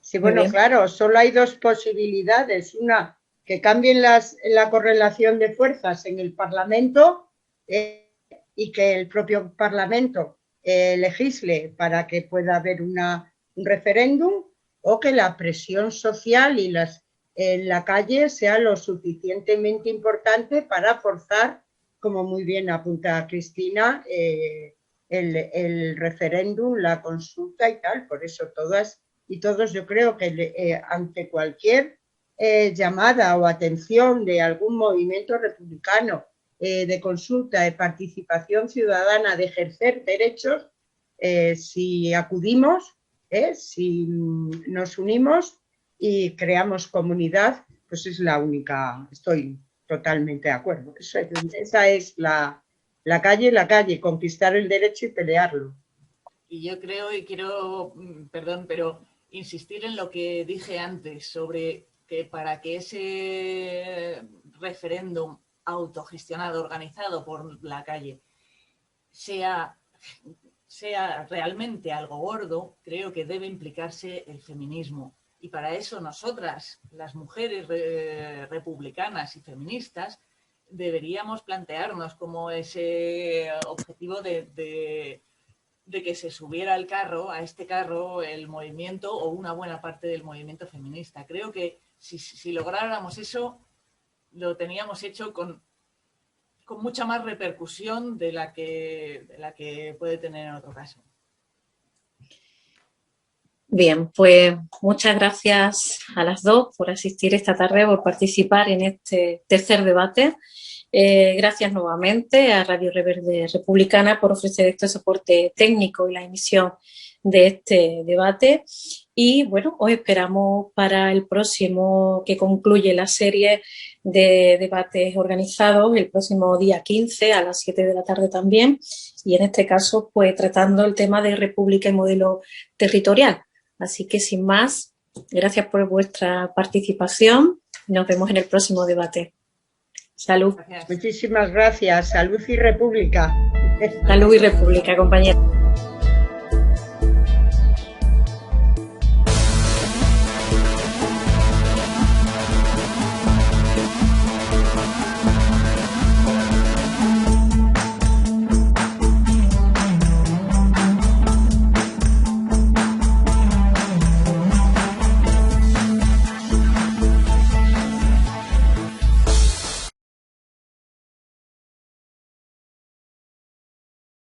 Sí, bueno, claro, solo hay dos posibilidades. Una, que cambien la correlación de fuerzas en el Parlamento y que el propio Parlamento legisle para que pueda haber un referéndum, o que la presión social en la calle sea lo suficientemente importante para forzar, como muy bien apunta Cristina, el referéndum, la consulta y tal. Por eso todas y todos, yo creo que ante cualquier llamada o atención de algún movimiento republicano de consulta, de participación ciudadana, de ejercer derechos, si acudimos, si nos unimos y creamos comunidad, pues es la única. Estoy totalmente de acuerdo. Esa es la calle, conquistar el derecho y pelearlo. Y yo creo, y quiero, perdón, pero insistir en lo que dije antes sobre que para que ese referéndum autogestionado, organizado por la calle, sea realmente algo gordo, creo que debe implicarse el feminismo. Y para eso nosotras, las mujeres republicanas y feministas, deberíamos plantearnos como ese objetivo de que se subiera al carro, a este carro, el movimiento o una buena parte del movimiento feminista. Creo que si lográramos eso, lo teníamos hecho con mucha más repercusión de la que puede tener en otro caso. Bien, pues muchas gracias a las dos por asistir esta tarde, por participar en este tercer debate. Gracias nuevamente a Radio Reverde Republicana por ofrecer este soporte técnico y la emisión de este debate. Y bueno, os esperamos para el próximo, que concluye la serie de debates organizados el próximo día 15 a las 7 de la tarde también. Y en este caso, pues tratando el tema de república y modelo territorial. Así que sin más, gracias por vuestra participación. Nos vemos en el próximo debate. Salud. Muchísimas gracias. Salud y República. Salud y República, compañeros.